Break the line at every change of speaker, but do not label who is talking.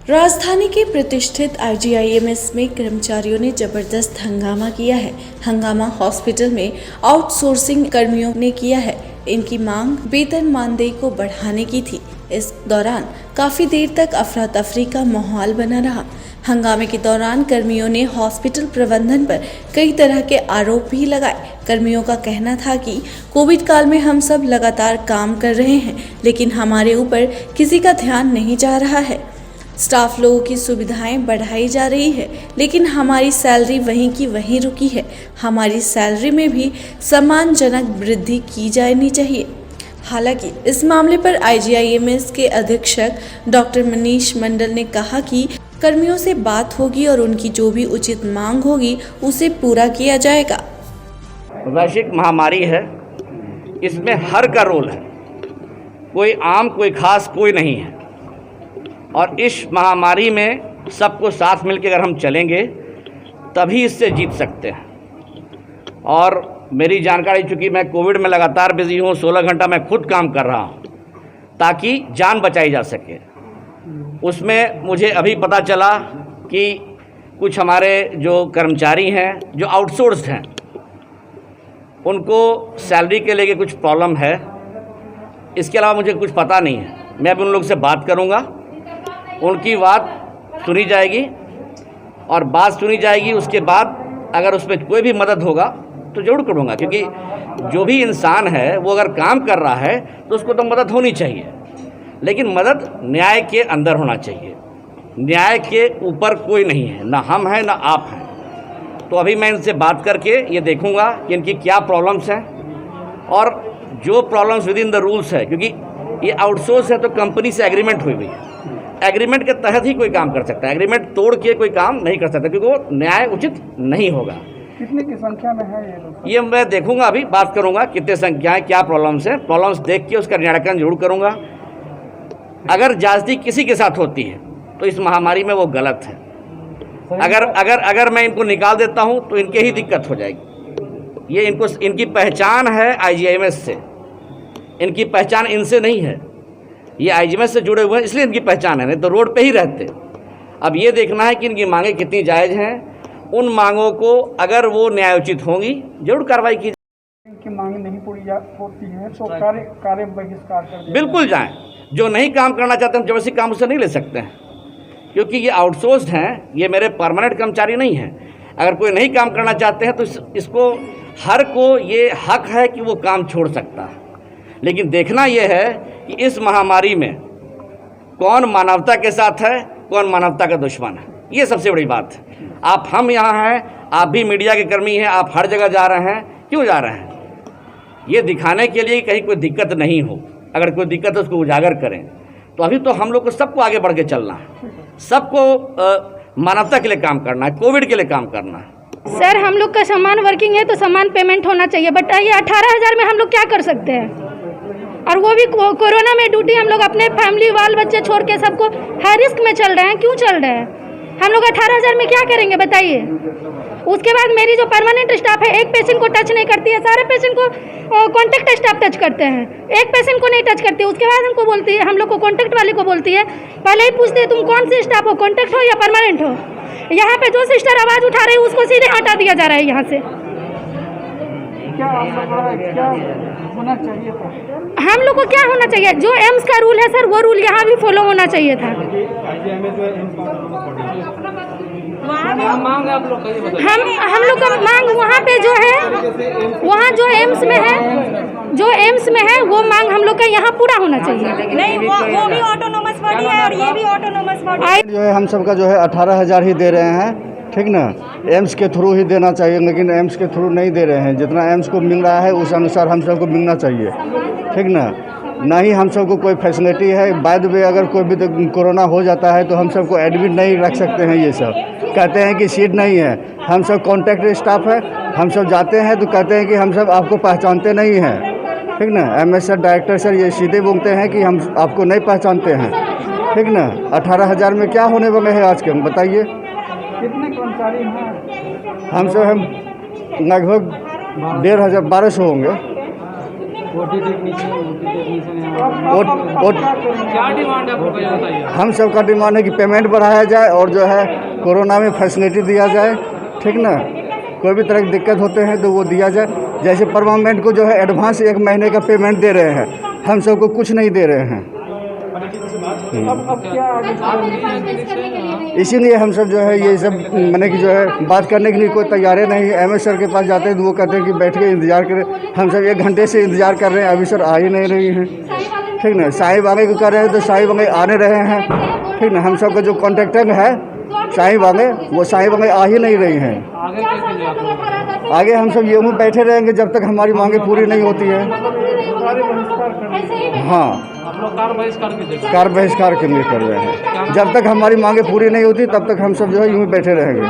राजधानी के प्रतिष्ठित आईजीआईएमएस में कर्मचारियों ने जबरदस्त हंगामा किया है। हंगामा हॉस्पिटल में आउटसोर्सिंग कर्मियों ने किया है। इनकी मांग वेतन मानदेय को बढ़ाने की थी। इस दौरान काफी देर तक अफरा तफरी का माहौल बना रहा। हंगामे के दौरान कर्मियों ने हॉस्पिटल प्रबंधन पर कई तरह के आरोप भी लगाए। कर्मियों का कहना था कि कोविड काल में हम सब लगातार काम कर रहे हैं, लेकिन हमारे ऊपर किसी का ध्यान नहीं जा रहा है। स्टाफ लोगों की सुविधाएं बढ़ाई जा रही है, लेकिन हमारी सैलरी वहीं की वहीं रुकी है। हमारी सैलरी में भी सम्मानजनक वृद्धि की जानी चाहिए। हालांकि इस मामले पर आईजीआईएमएस के अधीक्षक डॉक्टर मनीष मंडल ने कहा कि कर्मियों से बात होगी और उनकी जो भी उचित मांग होगी उसे पूरा किया जाएगा।
वैश्विक महामारी है, इसमें हर का रोल है, कोई आम कोई खास कोई नहीं है। और इस महामारी में सबको साथ मिलकर अगर हम चलेंगे तभी इससे जीत सकते हैं। और मेरी जानकारी, चूँकि मैं कोविड में लगातार बिजी हूँ, 16 घंटा मैं खुद काम कर रहा हूँ ताकि जान बचाई जा सके। उसमें मुझे अभी पता चला कि कुछ हमारे जो कर्मचारी हैं जो आउटसोर्स्ड हैं, उनको सैलरी के लेके कुछ प्रॉब्लम है। इसके अलावा मुझे कुछ पता नहीं है। मैं अभी उन लोग से बात करूँगा, उनकी बात सुनी जाएगी और बात सुनी जाएगी। उसके बाद अगर उसमें कोई भी मदद होगा तो ज़रूर करूँगा, क्योंकि जो भी इंसान है वो अगर काम कर रहा है तो उसको तो मदद होनी चाहिए, लेकिन मदद न्याय के अंदर होना चाहिए। न्याय के ऊपर कोई नहीं है, ना हम हैं ना आप हैं। तो अभी मैं इनसे बात करके ये देखूँगा कि इनकी क्या प्रॉब्लम्स हैं, और जो problems with in the rules है, क्योंकि ये आउटसोर्स है तो कंपनी से एग्रीमेंट हुई हुई है। एग्रीमेंट के तहत ही कोई काम कर सकता है, एग्रीमेंट तोड़ के कोई काम नहीं कर सकता, क्योंकि वो न्याय उचित नहीं होगा।
कितने की संख्या में है
ये मैं देखूंगा, अभी बात करूंगा कितने संख्याएं, क्या प्रॉब्लम्स हैं। प्रॉब्लम्स देख के उसका निराकरण जरूर करूंगा। अगर ज्यादती किसी के साथ होती है तो इस महामारी में वो गलत है। अगर मैं इनको निकाल देता हूं तो इनके ही दिक्कत हो जाएगी। ये इनकी पहचान है आईजीआईएमएस से, इनकी पहचान इनसे नहीं है। ये आईजीआईएमएस से जुड़े हुए हैं, इसलिए इनकी पहचान है, नहीं तो रोड पे ही रहते। अब ये देखना है कि इनकी मांगें कितनी जायज़ हैं। उन मांगों को अगर वो न्यायोचित होंगी जरूर कार्रवाई की जाए।
इनकी मांग नहीं पूरी होती है तो कार्य बहिष्कार कर दिया।
बिल्कुल जाएं। जो नहीं काम करना चाहते हम जबरदस्ती काम उससे नहीं ले सकते हैं, क्योंकि ये आउटसोर्स्ड हैं, ये मेरे परमानेंट कर्मचारी नहीं हैं। अगर कोई नहीं काम करना चाहते हैं तो इसको हर को ये हक है कि वो काम छोड़ सकता है। लेकिन देखना यह है कि इस महामारी में कौन मानवता के साथ है, कौन मानवता का दुश्मन है। ये सबसे बड़ी बात है। हम यहाँ हैं, आप भी मीडिया के कर्मी हैं, आप हर जगह जा रहे हैं। क्यों जा रहे हैं? ये दिखाने के लिए कहीं कोई दिक्कत नहीं हो। अगर कोई दिक्कत है उसको उजागर करें। तो अभी तो हम लोग को सबको आगे बढ़ के चलना है, सबको मानवता के लिए काम करना है, कोविड के लिए काम करना है।
सर, हम लोग का समान वर्किंग है तो समान पेमेंट होना चाहिए, बट ये 18,000 में हम लोग क्या कर सकते हैं? और वो भी कोरोना में ड्यूटी हम लोग अपने फैमिली बाल बच्चे छोड़ के सबको हाई रिस्क में चल रहे हैं। क्यों चल रहे हैं? हम लोग 18,000 में क्या करेंगे बताइए? उसके बाद मेरी जो परमानेंट स्टाफ है एक पेशेंट को टच नहीं करती है, सारे पेशेंट को कॉन्टैक्ट स्टाफ टच करते हैं, एक पेशेंट को नहीं टच करती। उसके बाद हमको बोलती है, हम लोग को कॉन्टैक्ट वाले को बोलती है, पहले ही पूछती है तुम कौन सी स्टाफ हो, कॉन्टैक्ट हो या परमानेंट हो। यहाँ पे जो सिस्टर आवाज़ उठा रही है उसको सीधे हटा दिया जा रहा है यहाँ से।
क्या होना चाहिए था?
हम लोग को क्या होना चाहिए? जो एम्स का रूल है सर, वो रूल यहाँ भी फॉलो होना चाहिए था। हम लोग का मांग वहाँ पे जो है, वहाँ जो एम्स में है वो मांग हम लोग का यहाँ पूरा होना चाहिए।
नहीं, वो भी ऑटोनोमस बॉडी है और ये भी ऑटोनोमस बॉडी
जो है। हम सबका जो है 18,000 ही दे रहे हैं, ठीक ना। एम्स के थ्रू ही देना चाहिए, लेकिन एम्स के थ्रू नहीं दे रहे हैं। जितना एम्स को मिल रहा है उस अनुसार हम सबको मिलना चाहिए, ठीक ना। ना ही हम सबको कोई फैसिलिटी है। बाद में अगर कोई भी कोरोना हो जाता है तो हम सबको एडमिट नहीं रख सकते हैं। ये सब कहते हैं कि सीट नहीं है। हम सब कॉन्टैक्ट स्टाफ है, हम सब जाते हैं तो कहते हैं कि हम सब आपको पहचानते नहीं हैं, ठीक ना। एमएस सर, डायरेक्टर सर ये सीधे बोलते हैं कि हम आपको नहीं पहचानते हैं, ठीक ना। 18,000 में क्या होने वाले हैं आज के, हम बताइए।
कितने कर्मचारी हैं?
हम लगभग 1,500 1200 होंगे।
ओटी टेक्नीशियन
और
क्या डिमांड है आपको, ये बताइए।
हम सब का डिमांड है कि पेमेंट बढ़ाया जाए और जो है कोरोना में फैसिलिटी दिया जाए, ठीक ना। कोई भी तरह की दिक्कत होते हैं तो वो दिया जाए। जैसे परमानेंट को जो है एडवांस 1 महीने का पेमेंट दे रहे हैं, हम सब को कुछ नहीं दे रहे हैं।
अब क्या आगे
इसीलिए हम सब जो है ये सब मैंने कि जो है बात करने के लिए कोई तैयार नहीं है। एमएस सर के पास जाते हैं तो वो कहते हैं कि बैठ के इंतज़ार करें। हम सब 1 घंटे से इंतज़ार कर रहे हैं, अभी सर आ ही नहीं रही हैं, ठीक ना। साहिब आगे को कर रहे हैं तो साहिब आगे आने रहे हैं, ठीक ना। हम सब का जो कॉन्ट्रैक्टर है साहिब आगे, वो साहिब आगे आ ही नहीं रही हैं।
आगे कैसे जाएगा?
आगे हम सब यूँ ही बैठे रहेंगे जब तक हमारी मांगे पूरी नहीं होती है। हाँ,
आप लोग कार बहिष्कार कीजिएगा।
कार बहिष्कार के लिए कर रहे हैं। जब तक हमारी मांगे पूरी नहीं होती तब तक हम सब जो है यूँ ही बैठे रहेंगे।